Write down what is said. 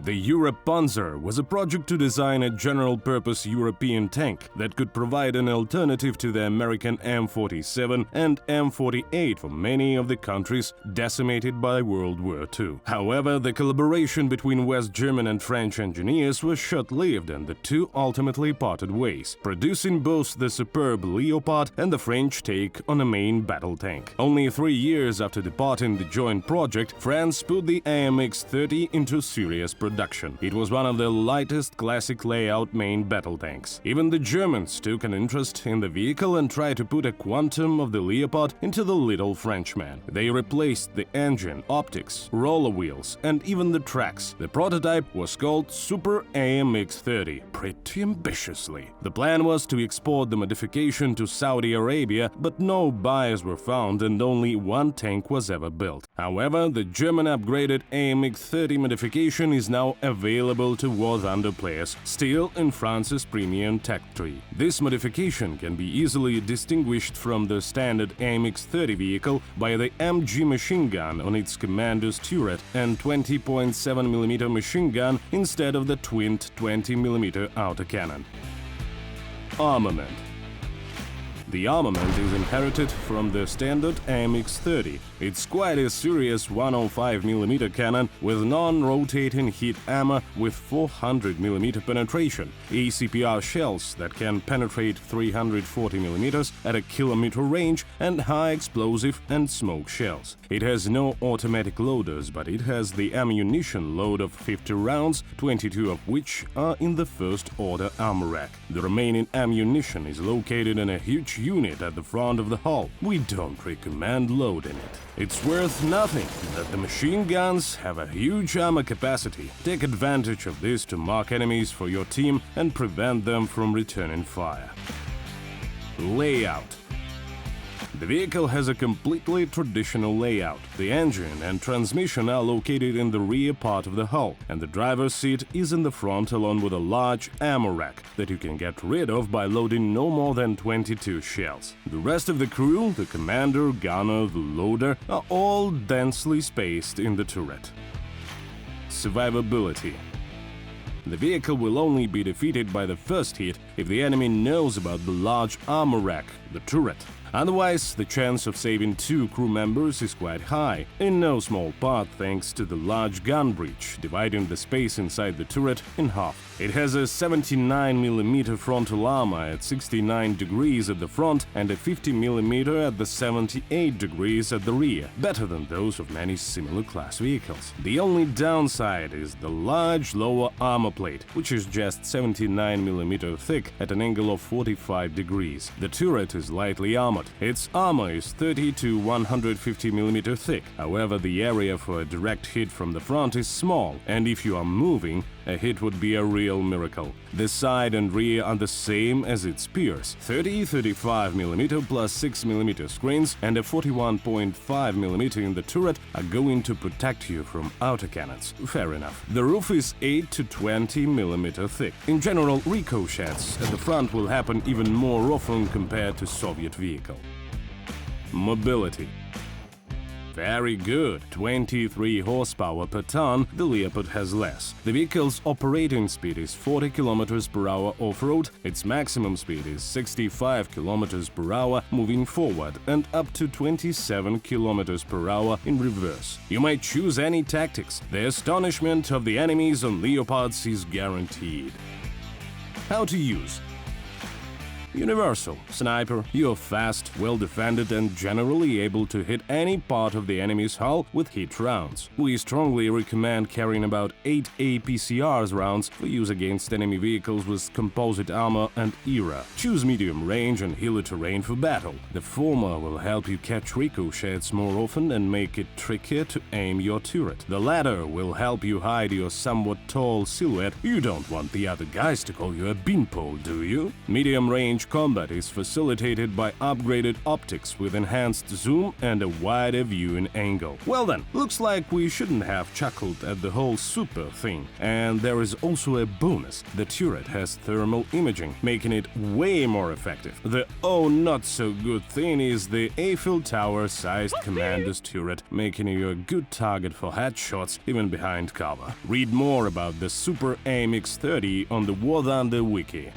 The Panzer was a project to design a general-purpose European tank that could provide an alternative to the American M47 and M48 for many of the countries decimated by World War II. However, the collaboration between West German and French engineers was short-lived, and the two ultimately parted ways, producing both the superb Leopard and the French take on a main battle tank. Only 3 years after departing the joint project, France put the AMX-30 into serious production. It was one of the lightest classic layout main battle tanks. Even the Germans took an interest in the vehicle and tried to put a quantum of the Leopard into the little Frenchman. They replaced the engine, optics, roller wheels, and even the tracks. The prototype was called Super AMX-30, pretty ambitiously. The plan was to export the modification to Saudi Arabia, but no buyers were found and only one tank was ever built. However, the German upgraded AMX-30 modification is now available to War Thunder players, still in France's premium tech tree. This modification can be easily distinguished from the standard AMX-30 vehicle by the MG machine gun on its commander's turret and 20.7mm machine gun instead of the twinned 20mm autocannon. Armament. The armament is inherited from the standard AMX-30. It's quite a serious 105mm cannon with non-rotating heat armor with 400mm penetration, ACPR shells that can penetrate 340mm at a kilometer range, and high explosive and smoke shells. It has no automatic loaders, but it has the ammunition load of 50 rounds, 22 of which are in the first-order armor rack. The remaining ammunition is located in a huge unit at the front of the hull. We don't recommend loading it. It's worth nothing that the machine guns have a huge armor capacity. Take advantage of this to mark enemies for your team and prevent them from returning fire. Layout. The vehicle has a completely traditional layout. The engine and transmission are located in the rear part of the hull, and the driver's seat is in the front along with a large ammo rack that you can get rid of by loading no more than 22 shells. The rest of the crew, the commander, gunner, the loader, are all densely spaced in the turret. Survivability. The vehicle will only be defeated by the first hit if the enemy knows about the large armor rack, the turret. Otherwise, the chance of saving 2 crew members is quite high, in no small part thanks to the large gun breech, dividing the space inside the turret in half. It has a 79mm frontal armor at 69 degrees at the front and a 50mm at the 78 degrees at the rear, better than those of many similar class vehicles. The only downside is the large lower armor plate, which is just 79mm thick at an angle of 45 degrees. The turret is lightly armored. Its armor is 30 to 150mm thick. However, the area for a direct hit from the front is small, and if you are moving, a hit would be a real miracle. The side and rear are the same as its peers. 30-35mm plus 6mm screens and a 41.5mm in the turret are going to protect you from autocannons. Fair enough. The roof is 8 to 20mm thick. In general, ricochets at the front will happen even more often compared to Soviet vehicle. Mobility. Very good. 23 horsepower per ton, the Leopard has less. The vehicle's operating speed is 40 km per hour off-road, its maximum speed is 65 km per hour moving forward and up to 27 km per hour in reverse. You might choose any tactics. The astonishment of the enemies on Leopards is guaranteed. How to use. Universal. Sniper, you're fast, well-defended and generally able to hit any part of the enemy's hull with hit rounds. We strongly recommend carrying about 8 APCRs rounds for use against enemy vehicles with composite armor and ERA. Choose medium range and hilly terrain for battle. The former will help you catch ricochets more often and make it trickier to aim your turret. The latter will help you hide your somewhat tall silhouette. You don't want the other guys to call you a beanpole, do you? Medium range Close combat is facilitated by upgraded optics with enhanced zoom and a wider viewing angle. Well then, looks like we shouldn't have chuckled at the whole super thing. And there is also a bonus. The turret has thermal imaging, making it way more effective. The not-so-good thing is the Eiffel Tower-sized commander's turret, making you a good target for headshots even behind cover. Read more about the Super AMX-30 on the War Thunder Wiki.